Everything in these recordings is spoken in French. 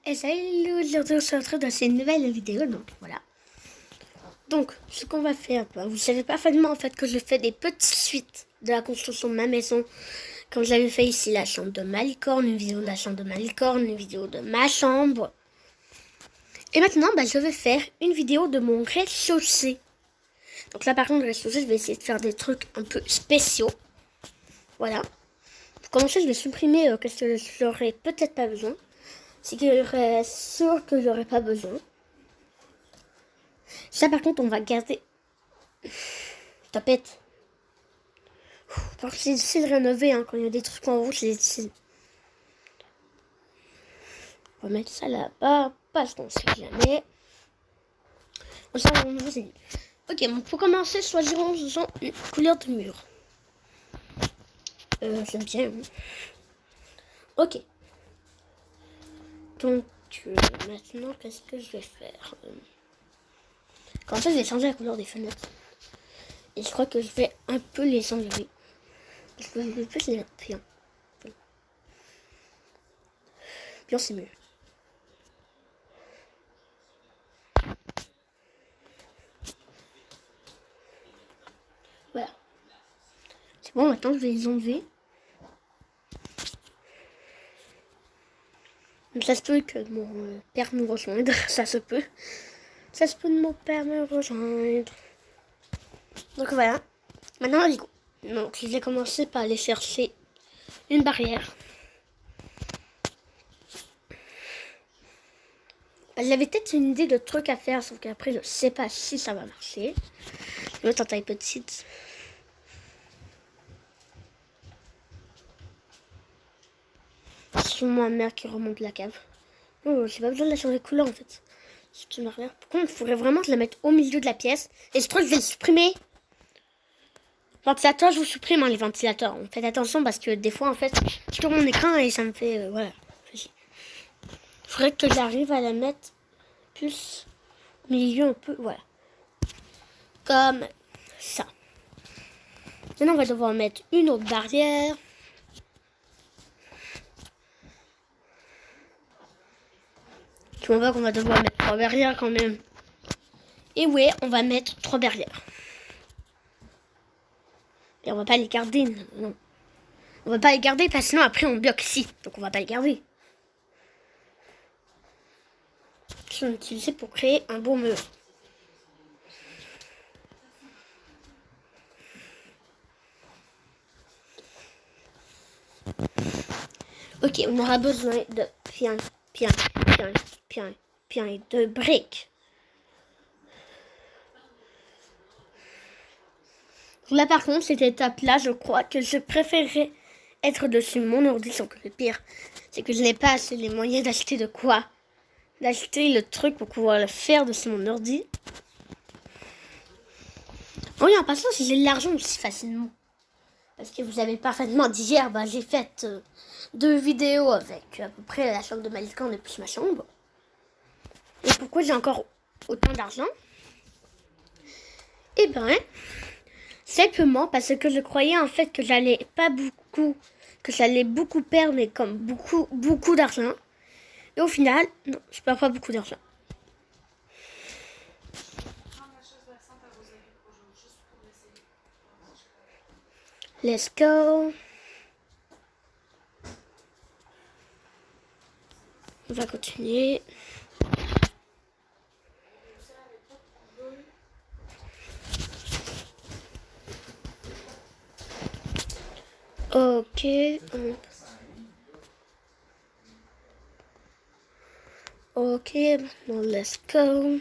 Et salut, aujourd'hui on se retrouve dans cette nouvelle vidéo, donc voilà. Donc, ce qu'on va faire, vous savez parfaitement en fait que je fais des petites suites de la construction de ma maison. Comme j'avais fait ici la chambre de ma licorne, une vidéo de la chambre de ma licorne, une vidéo de ma chambre. Et maintenant, je vais faire une vidéo de mon rez-de-chaussée. Donc là par contre, le rez-de-chaussée, je vais essayer de faire des trucs un peu spéciaux. Voilà. Pour commencer, je vais supprimer qu'est-ce que j'aurais peut-être pas besoin. C'est que je serais sûr que j'aurais pas besoin. Ça par contre on va garder. Tapette. Par contre c'est difficile de rénover hein, quand il y a des trucs en rouge, c'est difficile. On va mettre ça là-bas parce qu'on sait jamais. On sait jamais. Ok, bon, pour commencer, choisirons une couleur de mur. J'aime bien. Ok. Donc maintenant qu'est-ce que je vais faire Comme ça je vais changer la couleur des fenêtres. Et je crois que je vais un peu les enlever. Je vais plus les mettre bien. Bien c'est mieux. Voilà. C'est bon, maintenant je vais les enlever. Ça se peut que mon père nous rejoigne. Ça se peut. Ça se peut que mon père me rejoigne. Donc voilà. Maintenant, du coup. Donc je vais commencer par aller chercher une barrière. J'avais peut-être une idée de truc à faire, sauf qu'après je sais pas si ça va marcher. Je vais mettre en taille petite. C'est ma mère qui remonte la cave. Oh, j'ai pas besoin de la changer de couleur en fait. C'est une arrière. Par contre, il faudrait vraiment que je la mette au milieu de la pièce. Et ce truc, je vais le supprimer. Ventilateur, je vous supprime les ventilateurs. Faites attention parce que des fois, en fait, je tourne mon écran et ça me fait... voilà. Il faudrait que j'arrive à la mettre plus au milieu un peu. Voilà. Comme ça. Maintenant, on va devoir mettre une autre barrière. Tu vois pas qu'on va devoir mettre 3 barrières quand même. Et ouais, on va mettre 3 barrières. Et on va pas les garder, non. On va pas les garder parce que sinon après on bloque ici. Donc on va pas les garder. Ils sont utilisés pour créer un beau mur. Ok, on aura besoin de pierre de briques. Là par contre, cette étape-là, je crois que je préférerais être dessus mon ordi, sans que le pire, c'est que je n'ai pas assez les moyens d'acheter de quoi. D'acheter le truc pour pouvoir le faire dessus mon ordi. Oui, en passant, si j'ai de l'argent aussi facilement. Parce que vous avez parfaitement dit hier, j'ai fait 2 vidéos avec à peu près la chambre de ma licorne et plus ma chambre. Et pourquoi j'ai encore autant d'argent? Eh ben, simplement parce que je croyais en fait que j'allais beaucoup perdre, mais comme beaucoup d'argent. Et au final, non, je perds pas beaucoup d'argent. Let's go. On va continuer. Ok. Ok, maintenant let's go.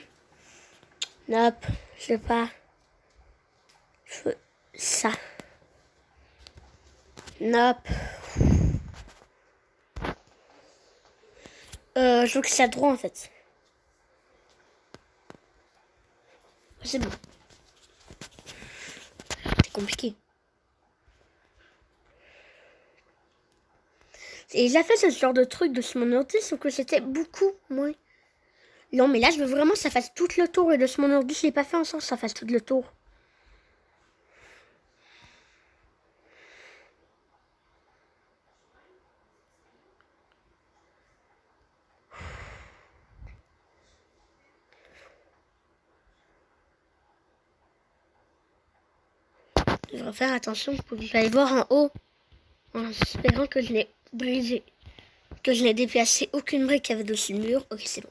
Nope, je veux pas. Je veux ça. Nope. Je veux que ça droit en fait. C'est bon. C'est compliqué. Et j'ai fait ce genre de truc de mon ordi, sauf que c'était beaucoup moins. Non, mais là, je veux vraiment que ça fasse tout le tour. Et de mon ordi, je l'ai pas fait en sorte que ça fasse tout le tour. Je devrais faire attention pour que je vais aller voir en haut en espérant que je l'ai brisé. Que je n'ai déplacé aucune brique qui avait dessus le mur. Ok, c'est bon.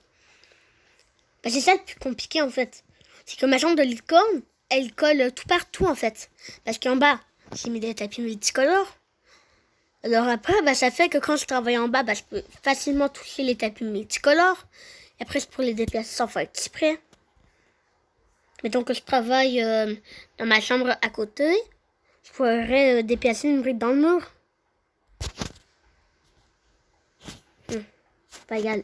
Bah, c'est ça le plus compliqué en fait. C'est que ma jambe de licorne, elle colle tout partout en fait. Parce qu'en bas, j'ai mis des tapis multicolores. Alors après, bah, ça fait que quand je travaille en bas, bah, je peux facilement toucher les tapis multicolores. Et après, je peux les déplacer sans faire exprès. Mettons que je travaille dans ma chambre à côté. Je pourrais déplacer une brique dans le mur. Pas égal.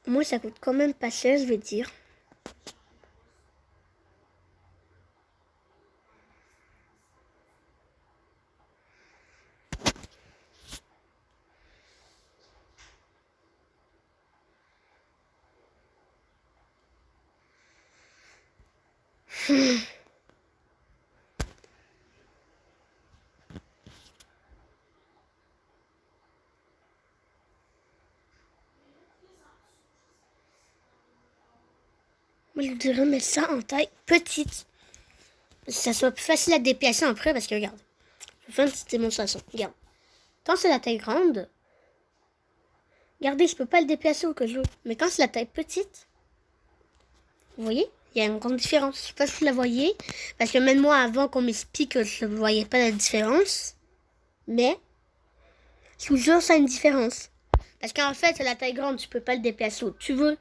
Moi, ça coûte quand même pas cher, je vais dire. Moi, je voudrais mettre ça en taille petite. Ça soit plus facile à déplacer après parce que regarde. Je vais faire une petite démonstration. Regarde. Quand c'est la taille grande, regardez, je peux pas le déplacer au cas où je veux. Mais quand c'est la taille petite, vous voyez, il y a une grande différence. Je sais pas si vous la voyez. Parce que même moi, avant qu'on m'explique, je ne voyais pas la différence. Mais, je vous jure, ça a une différence. Parce qu'en fait, la taille grande, tu peux pas le déplacer où tu veux.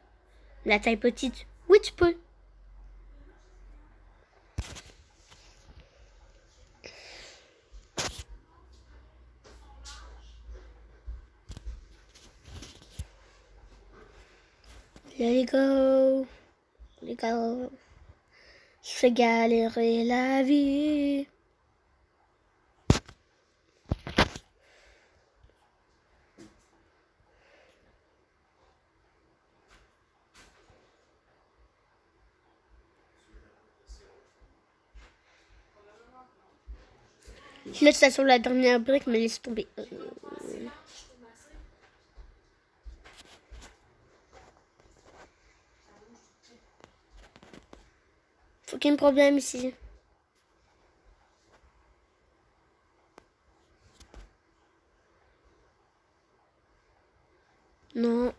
La taille petite, oui, tu peux. Let it go. Let it go. Je fais galérer la vie. Je laisse ça sur la dernière brique, mais laisse tomber. Faut qu'il y ait un problème ici. Non.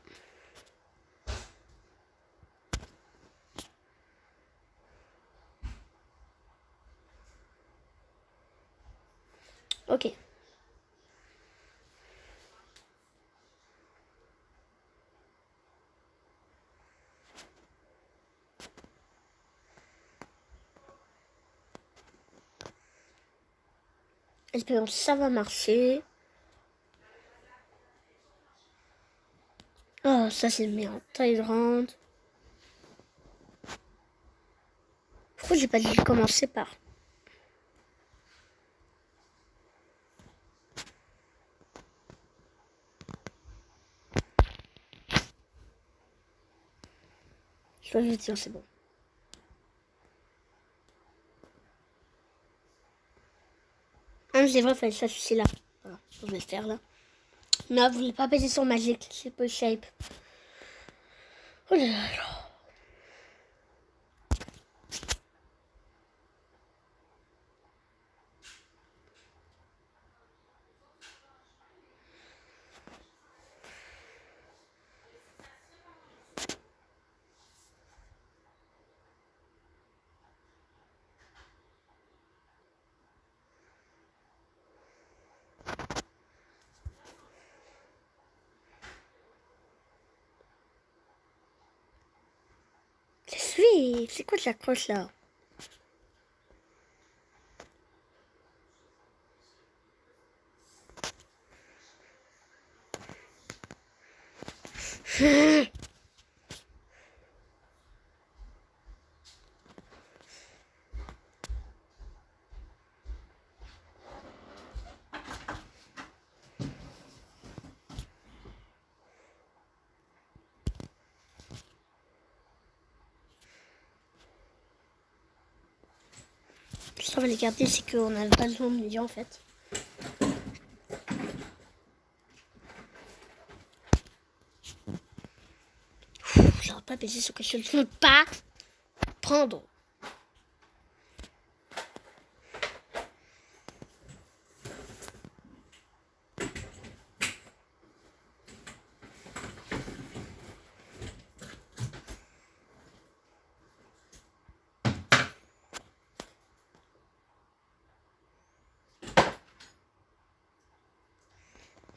Ok. Espérons que ça va marcher. Oh, ça c'est bien. Taille grande. Pourquoi j'ai pas dû commencer par... Je vais dire, c'est bon. Ah, c'est vrai, il fallait s'afficher là. Voilà, je vais le faire là. Non, vous voulez pas passer sur Magic, c'est pas shape. Oh là là. C'est quoi que j'accroche là? Ça va les garder, c'est qu'on n'avait pas besoin de médias en fait. J'aurais pas baisé ce que je ne veux pas prendre.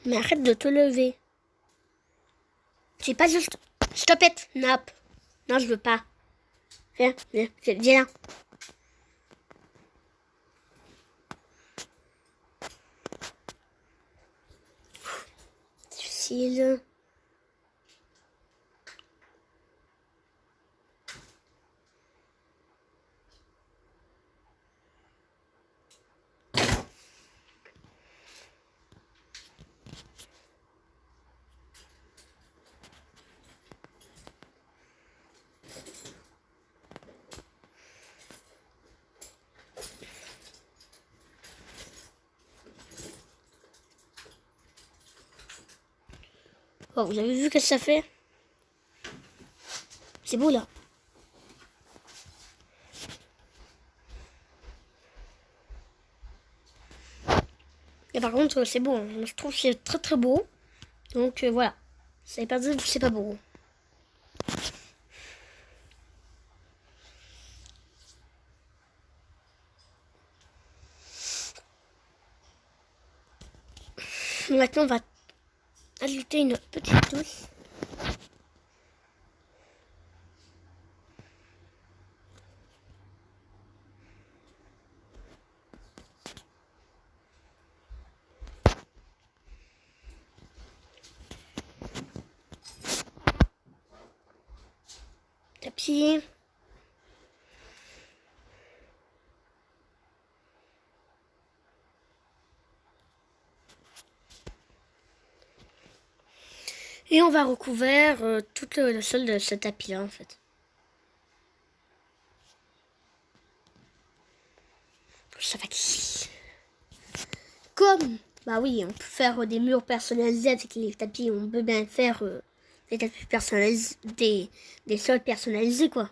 Mais arrête de te lever. C'est pas juste. Stop it, Nap. Non, je veux pas. Viens, viens là. Difficile. Oh, vous avez vu ce que ça fait? C'est beau là. Et par contre, c'est beau. Je trouve que c'est très très beau. Donc voilà. Ça veut pas dire que c'est pas beau. Maintenant, on va ajouter une petite touche. Tapis. Et on va recouvrir tout le sol de ce tapis-là, en fait. Ça va ici. Comme, bah oui, on peut faire des murs personnalisés avec les tapis. On peut bien faire des tapis personnalisés, des sols personnalisés, quoi.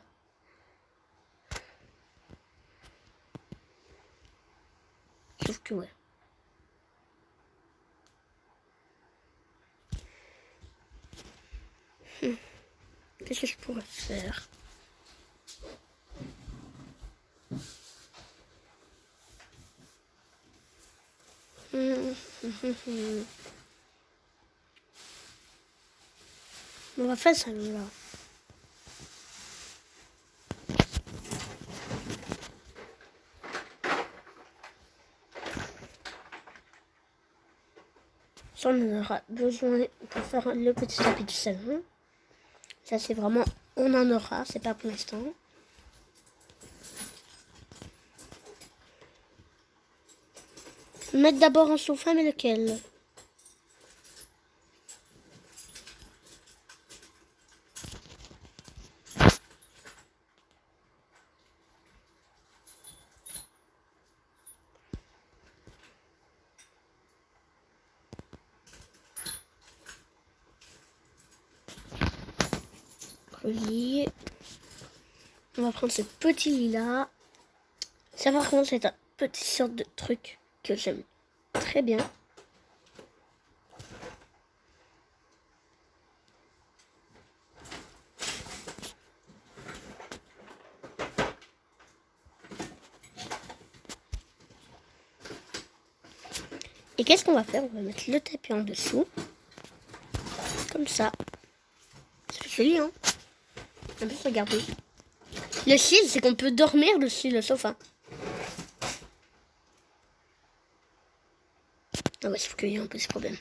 Sauf que, ouais. Qu'est-ce que je pourrais faire? On va faire ça là. Ça, on aura besoin pour faire le petit tapis du salon. Ça, c'est vraiment, on en aura, c'est pas pour l'instant. Mettre d'abord un sofa, mais lequel? Relier. On va prendre ce petit lit-là. Ça, par contre, c'est un petit sorte de truc que j'aime très bien. Et qu'est-ce qu'on va faire? On va mettre le tapis en dessous. Comme ça. C'est joli, hein? En plus, regardez. Le chill, c'est qu'on peut dormir dessus le sofa. Ah ouais, sauf qu'il y a un peu ce problème.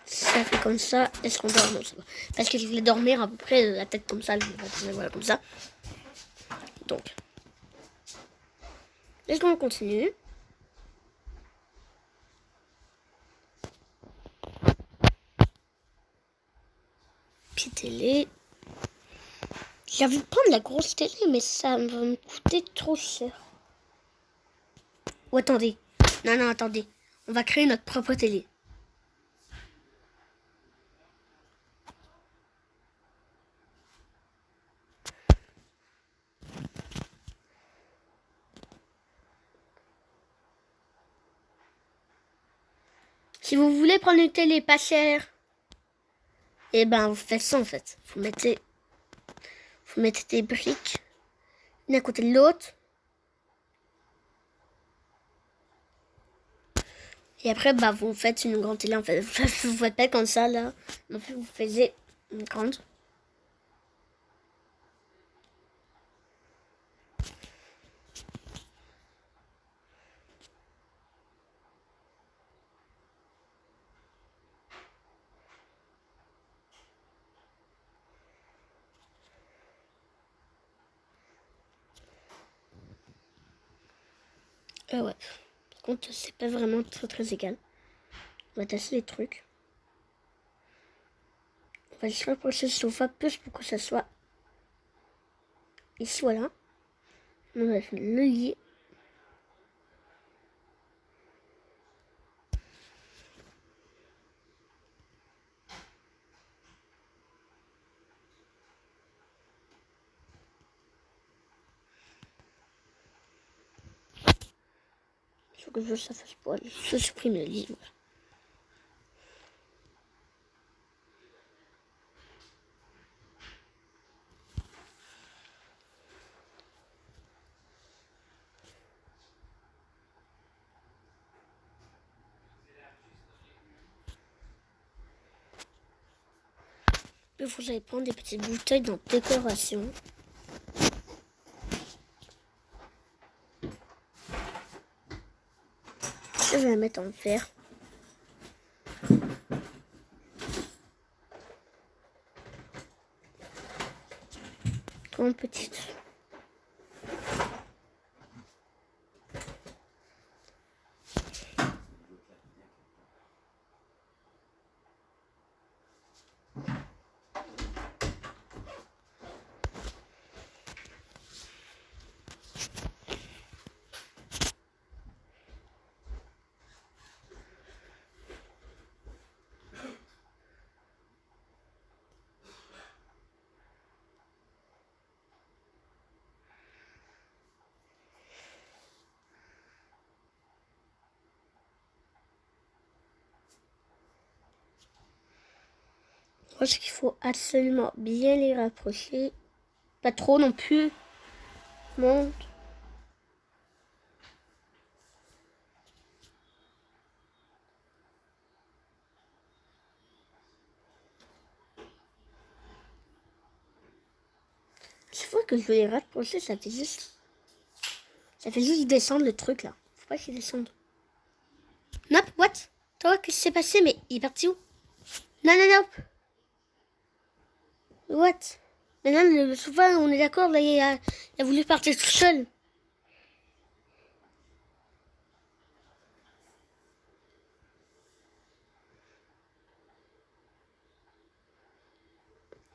Ça fait comme ça. Est-ce qu'on dort? Non, ça va. Parce que je voulais dormir à peu près la tête comme ça. Voilà, comme ça. Donc. Est-ce qu'on continue? Petite télé. J'ai envie de prendre la grosse télé, mais ça va me coûter trop cher. Ou attendez. Non, attendez. On va créer notre propre télé. Si vous voulez prendre une télé pas chère, eh ben vous faites ça en fait. Vous mettez des briques l'une à côté de l'autre. Et après, bah, vous faites une grande télé en fait. Vous faites pas comme ça là. En fait, vous faites une grande. Ouais. Par contre, c'est pas vraiment très égal. On va tasser les trucs. On va juste rapprocher le sofa plus pour que ça soit ici, voilà. On va le lit. Il faut que ça fasse pour se supprimer le lit. Voilà. Puis vous allez prendre des petites bouteilles dans décoration. Je vais la mettre en verre. Trop petite. Je pense qu'il faut absolument bien les rapprocher. Pas trop non plus. Monte. Chaque fois que je veux les rapprocher, ça fait juste descendre le truc là. Faut pas qu'il descende. Nope, what? Toi, qu'est-ce qui s'est passé? Mais il est parti où? Non, nope. What? Mais non, le sofa, on est d'accord, là, il a voulu partir tout seul.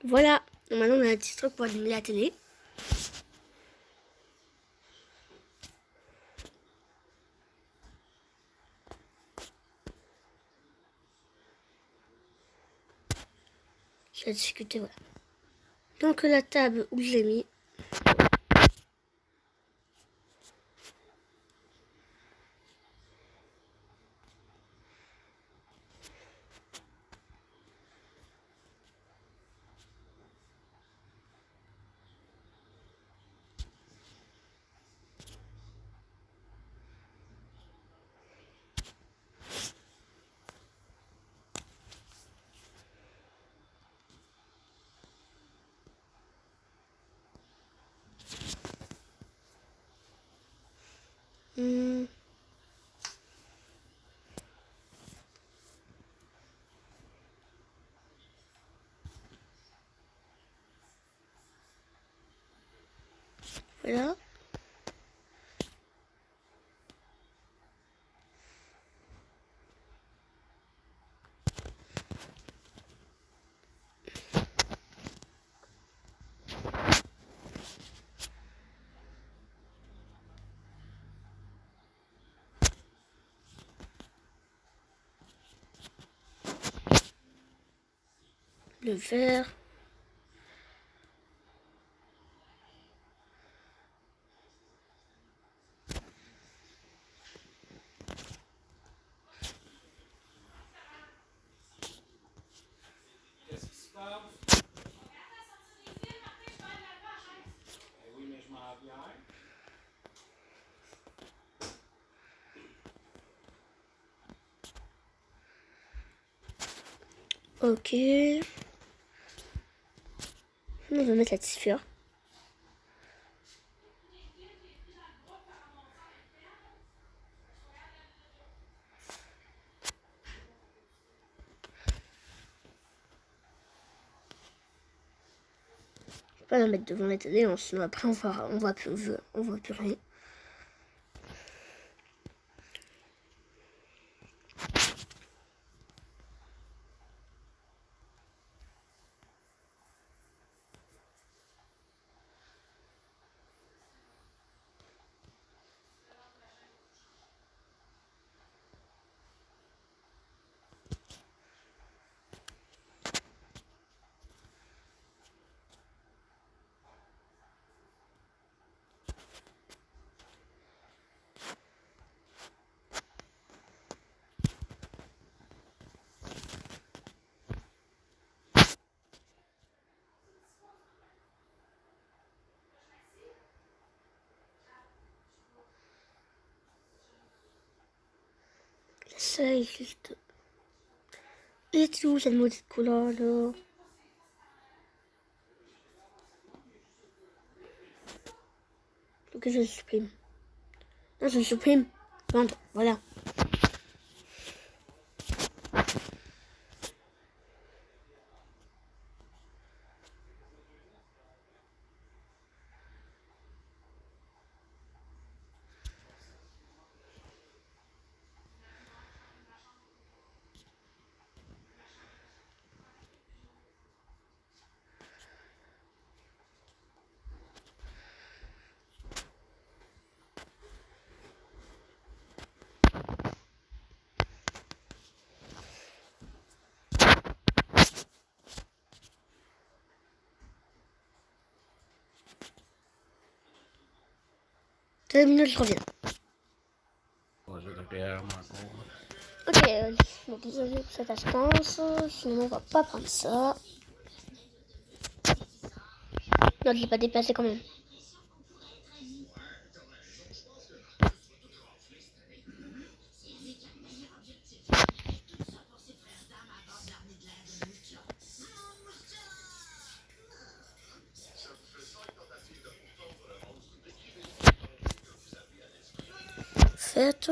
Voilà. Maintenant, on a un petit truc pour allumer la télé. Je vais discuter, voilà. Donc, la table où je l'ai mis. Voilà. le vert. Ok. On va mettre la tifure. Je vais pas la mettre devant la télé, sinon après on voit plus rien. Ça existe. Et tout, cette maudite couleur là. Donc je supprime. Non, je supprime. Vendre, voilà. Deux minutes, je reviens. Ok, bon, désolé pour cette instance, sinon on va pas prendre ça. Non, je l'ai pas déplacé quand même. Faites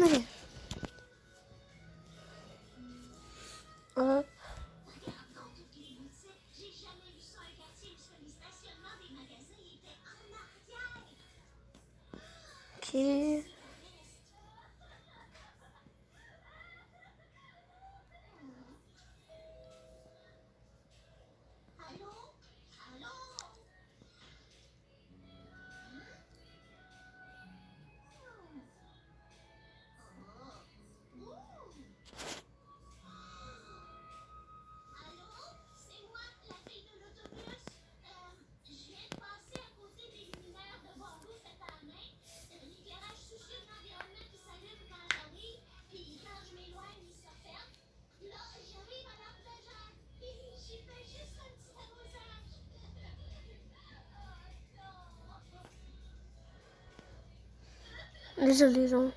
allez. Hop. Ok. Désolée, non.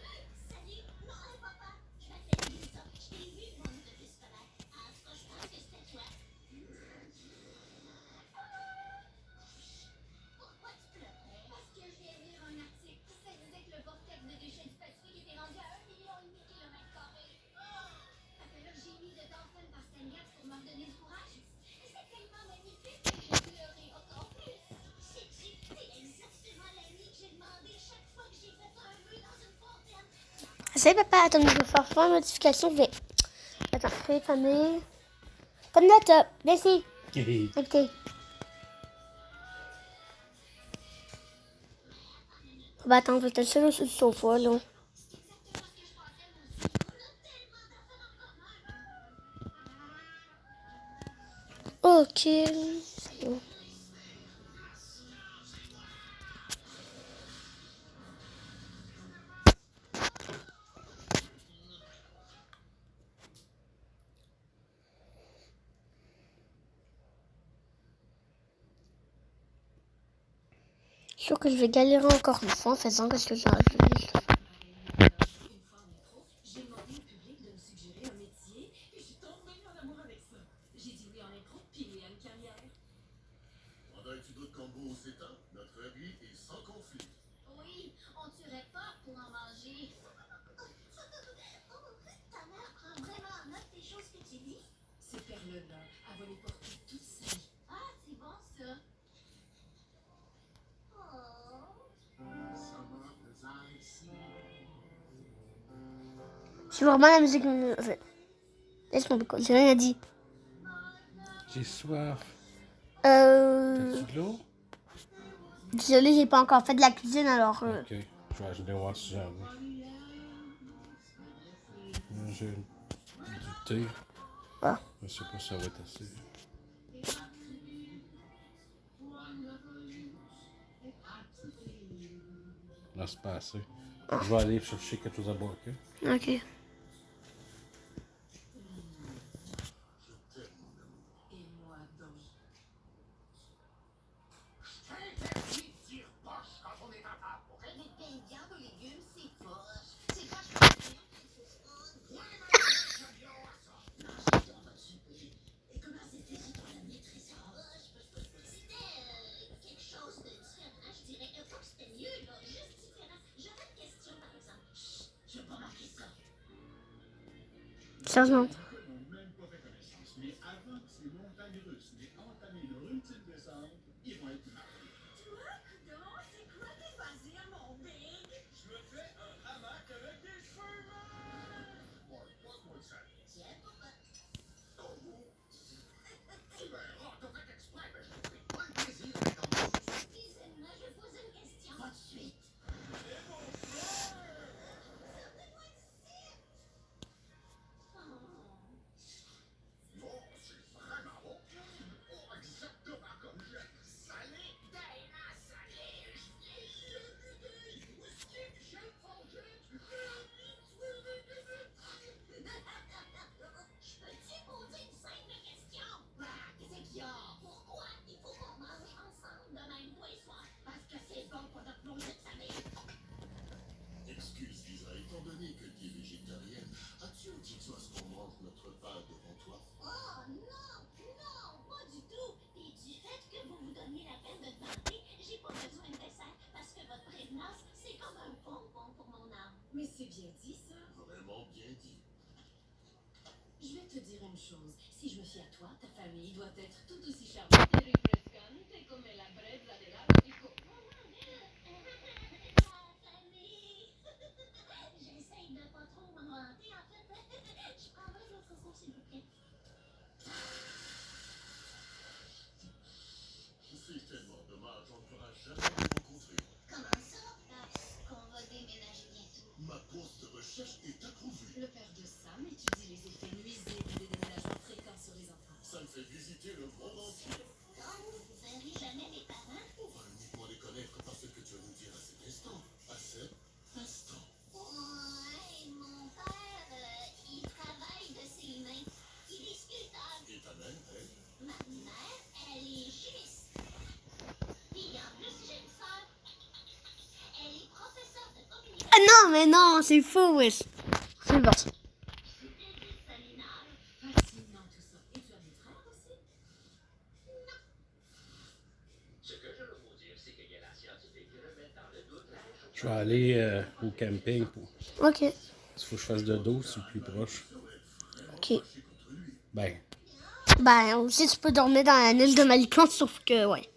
Essaye papa, attends, je vais faire une notification, je vais... Attends, téléphoner. Comme laptop, vas-y. Ok. Bah attends, on va te seul sur le sofa, là. Ok, c'est bon. Je suis sûre que je vais galérer encore une fois en faisant ce que j'ai envie. C'est vraiment la musique. Enfin, laisse-moi, j'ai rien dit. J'ai soif. Euh. T'as-tu de l'eau? Désolée, j'ai pas encore fait de la cuisine alors. Ok, je vais voir si j'en ai. J'ai du thé. Ah. Je sais pas si ça va être assez. Là, c'est pas assez. Je vais aller chercher quelque chose à boire, ok? Ok. Sérieusement. Ça me fait visiter le monde entier. mais non, c'est faux, wesh. C'est bon. Je vais aller au camping. Ok. Il faut que je fasse de dos, c'est le plus proche. Ok. Ben, Bah, aussi, tu peux dormir dans la neige de Malican, sauf que, ouais.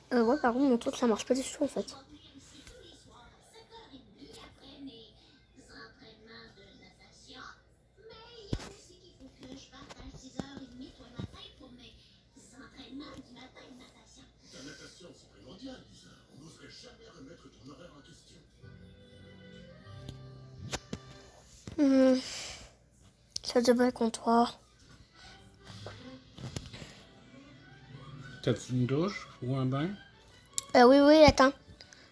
Ouais, par contre, mon truc, ça marche pas du tout, en fait. Ça devrait le comptoir. t'as-tu une douche ou un bain? Oui, oui, attends.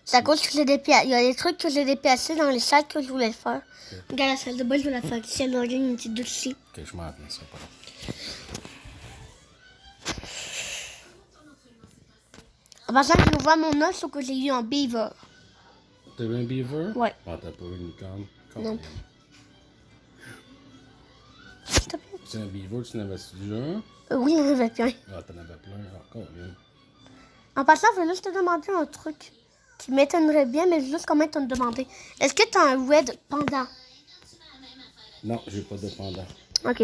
C'est à cause que j'ai déplacé. Il y a des trucs que j'ai déplacés dans les salles que je voulais faire. Okay. Regarde la salle de bain, je vais la faire ici. Elle a une petite douche ici. Ok, je m'en viens, ça pas long. En passant, je vois mon os, ce que j'ai eu en beaver. T'as vu un beaver? Ouais. Ah, t'as pas vu une licorne? Non. S'il te plaît. C'est un beaver, tu n'avais-tu déjà un? Oui, il avait bien. Ah, t'en avais plein. Encore une. En passant, je veux juste te demander un truc qui m'étonnerait bien, mais juste comment te demander. Est-ce que tu as un red panda? Non, j'ai pas de pendant. Ok.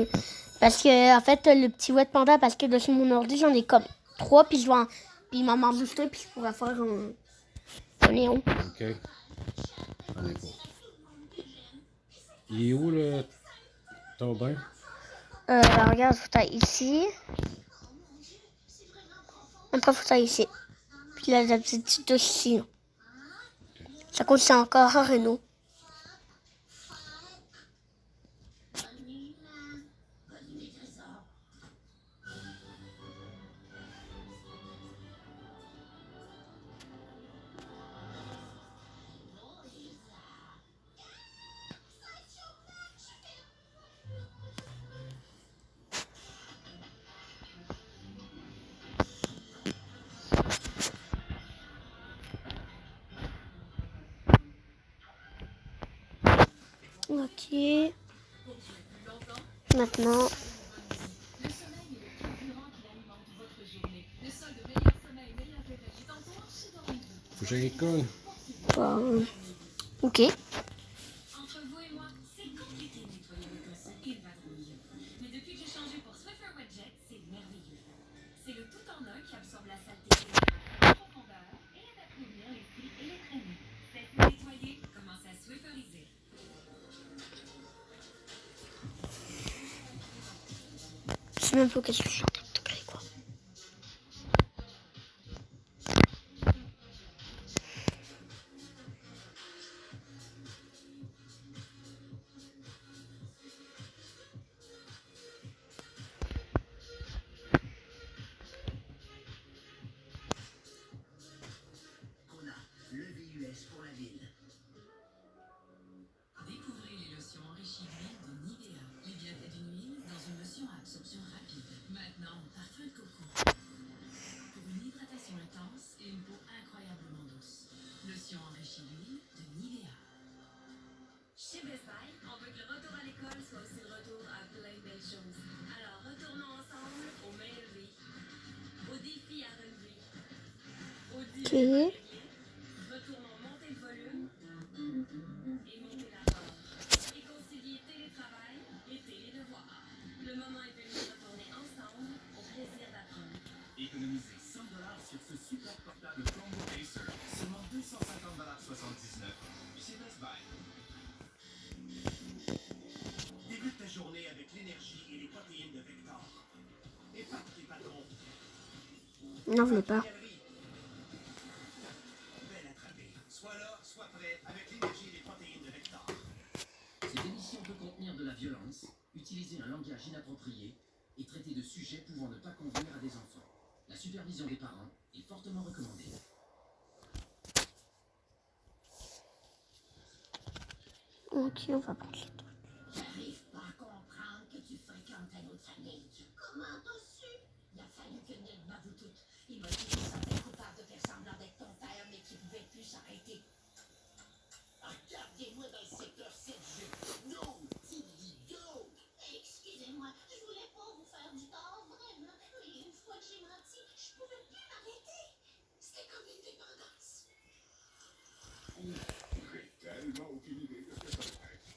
Parce que, en fait, le petit red panda, parce que dessus mon ordi, j'en ai comme 3, puis puis il m'en manque juste un, puis je pourrais faire un néon. Ok. On est pas. Il est où, le ton bain? Alors, regarde, faut aller ici. Après, faut aller ici. Puis là, la petite douche ici. Okay. Ça compte, c'est encore un Renault. Ok. Maintenant. Faut que j'aille à l'école. Ok. Entre vous et moi, c'est compliqué de nettoyer les cossins et le vadrouille. Mais depuis que j'ai changé pour Swiffer Wetjet, c'est merveilleux. C'est le tout-en-un qui absorbe la saleté en profondeur et aide à prévenir les plis et les traînées. Cesse de nettoyer, commence à Swifferiser. Je sais même pas qu'est-ce que je suis en train de te créer, quoi. Retournons monter le volume et monter la barre. Et concilier télétravail et télédevoir. Le moment est venu de retourner ensemble au plaisir d'apprendre. Économisez 100 sur ce super portable Combo Acer. Seulement 250,79 chez Best Buy. Débute ta journée avec l'énergie et les protéines de Vector. Épate tes patrons. Non, je l'ai pas. Belle attrapée. Sois là, sois prêt avec l'énergie et les protéines de Vector. Cette émission peut contenir de la violence, utiliser un langage inapproprié et traiter de sujets pouvant ne pas convenir à des enfants. La supervision des parents est fortement recommandée. Ok, on va prendre ça. J'arrive pas à comprendre que tu fréquentes un autre famille. Comment t'as su? Il a fallu que Ned m'avoue tout. Il m'a dit qu'il se sentait coupable de faire semblant d'être ton père, mais qu'il pouvait plus s'arrêter. Regardez-moi dans le secteur 7G. No, go! Excusez-moi, je voulais pas vous faire du tort, vraiment. Mais une fois que j'ai menti, je pouvais plus m'arrêter. C'était comme une dépendance. J'ai tellement aucune idée de ce que ça va être.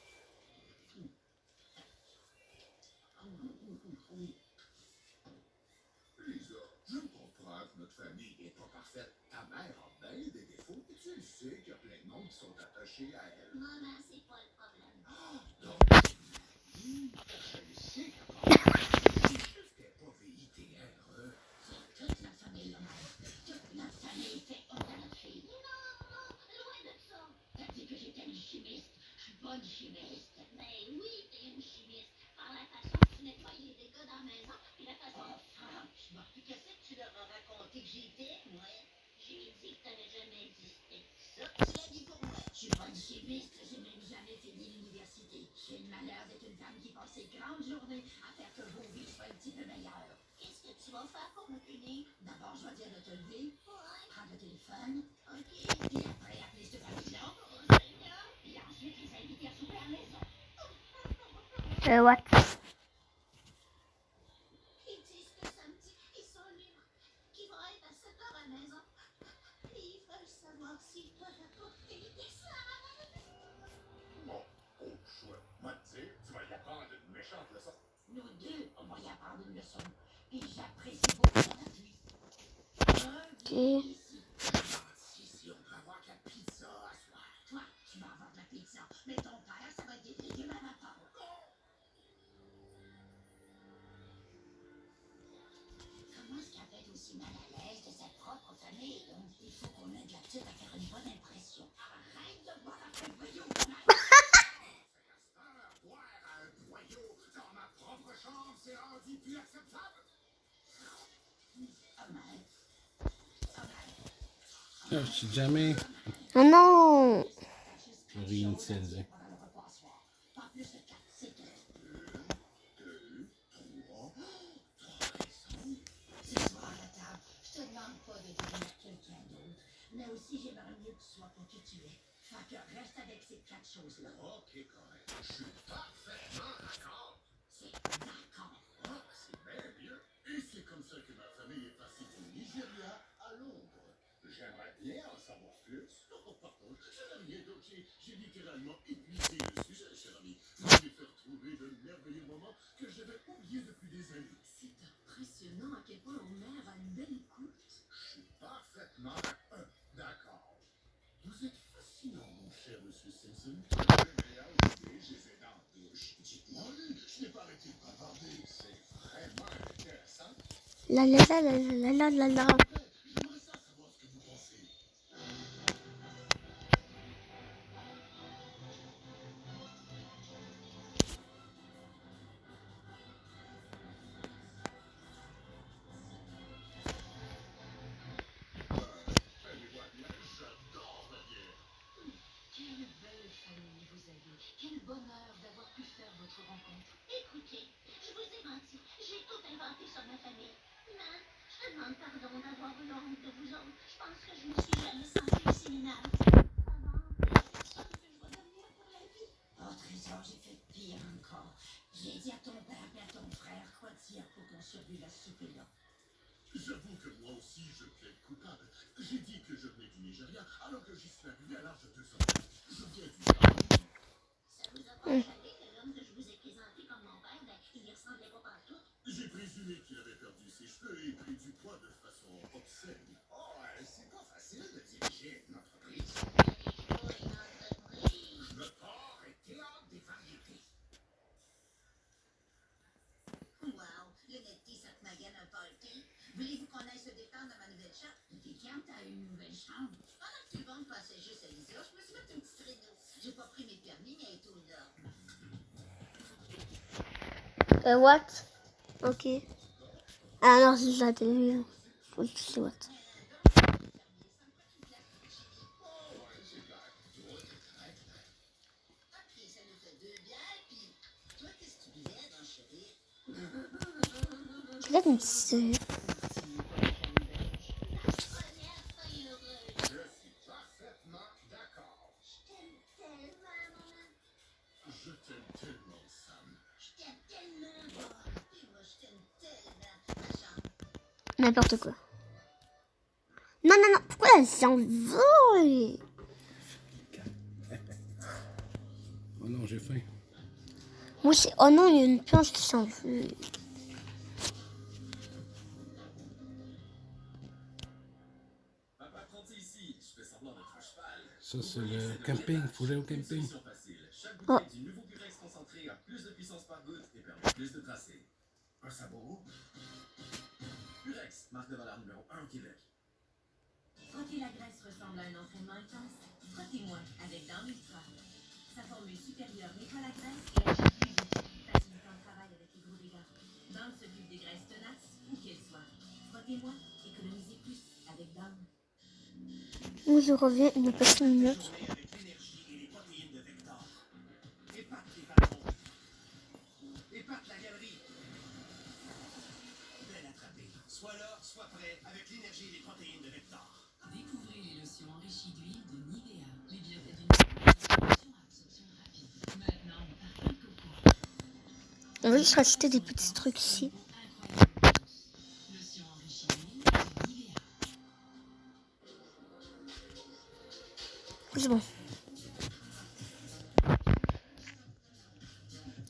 Lisa, je comprends que notre famille n'est pas parfaite. Ta mère a bien des défauts. Tu le sais qu'il y a plein de monde qui sont attachés à elle. Maman, c'est pas le problème. Donc, je sais que c'était pas VITR. C'est toute la famille, maman. Toute notre famille fait honte à notre fille. Non, loin de ça. T'as dit que j'étais une chimiste. Je suis pas une chimiste. Mais oui, t'es une chimiste. Par la façon que tu nettoies les dégâts dans la maison, puis la façon... franchement, puis qu'est-ce que tu leur as raconté que j'étais? Ouais, j'ai dit que t'avais jamais existé. Ça, tu l'as dit pour moi. Je suis pas une chimiste, j'ai même jamais fini l'université. J'ai le malheur d'être une femme qui passe ses grandes journées à faire que vos vies soient un petit peu meilleures. Qu'est-ce que tu vas faire pour me punir? D'abord, je vais dire de te lever, prendre le téléphone, ok, puis après appeler cette famille-là, puis ensuite les inviter à souper à la maison. What? Ils disent que samedi, ils sont libres, qu'ils vont être à 7 heures à la maison. Et ils veulent savoir s'ils peuvent apporter des desserts. Bon, au choix. Moi, te dire, tu vas y apprendre une méchante leçon. Nous deux, on va y apprendre une leçon. Et j'apprécie beaucoup ton appui. Ok. Ici. Si on peut avoir de la pizza à soir. Toi, tu vas avoir de la pizza. Mais ton père, ça va être des légumes à vapeur. Comment est-ce qu'elle peut être aussi mal à l'aise de sa propre famille? Donc, il faut qu'on aide la petite à faire une bonne impression. Arrête de boire après le voyou, Boire à un boyau dans ma propre chambre, c'est rendu plus acceptable. Je suis jamais Oh non! réinitialisé. pendant le repas ce soir. Pas plus de 4, c'est tout. 2, 3. Ce soir à la table, je te demande pas de devenir quelqu'un d'autre, mais aussi j'aimerais mieux que tu sois pour qui tu es. Fait que reste avec ces 4 choses-là. Ok, correct. Je suis parfaitement d'accord. C'est d'accord. Ah, c'est bien mieux. Et c'est comme ça que ma famille est partie du Nigeria à Londres. J'aimerais bien en savoir plus. Oh, pardon, je n'ai rien d'autre. J'ai littéralement épuisé le sujet, cher ami. Vous m'avez fait retrouver de merveilleux moments que j'avais oubliés depuis des années. C'est impressionnant à quel point Homer a une belle écoute. Je suis parfaitement d'accord. Vous êtes fascinant, mon cher monsieur Simpson. Les meilleures idées, je les ai dans la douche. Dites-moi, je n'ai pas arrêté de bavarder. C'est vraiment intéressant. La la la la la la la la. J'aimerais ça savoir ce que vous pensez. Faites-moi bien, j'adore la bière. Quelle belle famille vous avez. Quel bonheur d'avoir pu faire votre rencontre. Écoutez, je vous ai menti. J'ai tout inventé sur ma famille. Non, je te demande pardon d'avoir eu honte de vous autres. Je pense que je me suis jamais sentie aussi minable. Avant, la personne que je vais devenir pour la vie. Oh, Trésor, j'ai fait pire encore. J'ai dit à ton père et à ton frère quoi dire pour qu'on survive à ce souper-là. J'avoue que moi aussi, je plaide coupable. J'ai dit que je venais du Nigeria, alors que j'y suis arrivé à l'âge de 2 ans. Je viens du Cameroun. Ça vous a pas échappé que l'homme que je vous ai présenté comme mon père, ben, il y ressemblait pas partout? J'ai présumé qu'il avait perdu ses cheveux et pris du poids de façon obscène. Oh, c'est pas facile de diriger une entreprise. Le port est théâtre des variétés. Wow, l'honnêteté, ça te magane un party. Voulez-vous qu'on aille se détendre dans ma nouvelle chambre? T'es quand t'as une nouvelle chambre? Pendant que tout le monde passait juste à Lisa, je me suis fait un petit traîneau. J'ai pas pris mes permis, mais elle est tout là. What? Ok. Ah non, c'est ça, t'as vu. Faut que tu sais what. Ok, ça nous fait 2 bières, puis toi, qu'est-ce que tu buvais dans chérie? Là, une petite... Je suis parfaitement d'accord. Je t'aime tellement, maman. Je t'aime tellement, Sam. Je t'aime tellement, bon. Et moi, je t'aime tellement. Ma chambre. N'importe quoi. Non, non, non. Pourquoi elle s'envole? Oh non, j'ai faim. Moi, c'est... Oh non, il y a une planche qui s'envole. Papa Tronti ici, je fais semblant d'être un cheval. Ça, c'est le camping. Faut aller au camping. Solution facile. Chaque Oh. bouteille du nouveau Purex concentré a plus de puissance par goutte et permet plus de tracés. Un sabot. Purex, marque de valeur numéro 1 au Québec. Frotter la graisse ressemble à un entraînement intense. Frottez-moi avec Down Ultra. Sa formule supérieure nettoie la graisse et agit plus vite, facilitant le travail avec les gros dégâts. Down s'occupe des graisses tenaces, où qu'elles soient. Frottez-moi, économisez plus avec Down. Moi, je reviens une petite minute. Journée avec l'énergie et les protéines de Vector. Épate les ballons. Épate la galerie. Belle attrapée. Sois là, sois prêt avec l'énergie et les protéines de Vector. Découvrez les lotions enrichies d'huile de Nivea. Les bienfaits d'une lotion à absorption rapide. Maintenant, parfum de coco. On va juste rajouter des petits trucs ici. Incroyable douce. Lotion enrichie d'huile de Nivea. C'est bon.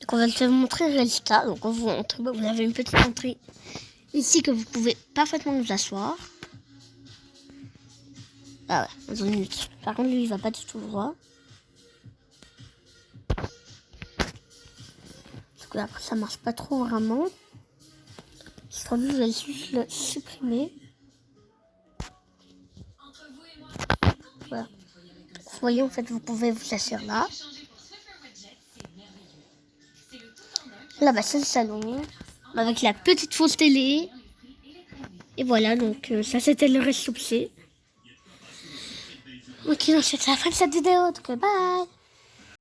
Donc on va te montrer le résultat. Donc on vous montre. Vous avez une petite entrée ici que vous pouvez parfaitement vous asseoir. Ah ouais, dans une minute. Par contre lui il va pas du tout droit. Parce que après ça marche pas trop vraiment. Je crois que vous allez juste le supprimer. Entre vous et moi, Voilà. nettoyer avec un Vous voyez en fait vous pouvez vous asseoir là. Changer pour Swiffer Wedget, c'est merveilleux. C'est le tout en un qui Là bah c'est le salon. Avec la petite fausse télé. Et voilà donc ça c'était le reste soupçé. Ok donc c'était la fin de cette vidéo. Donc bye.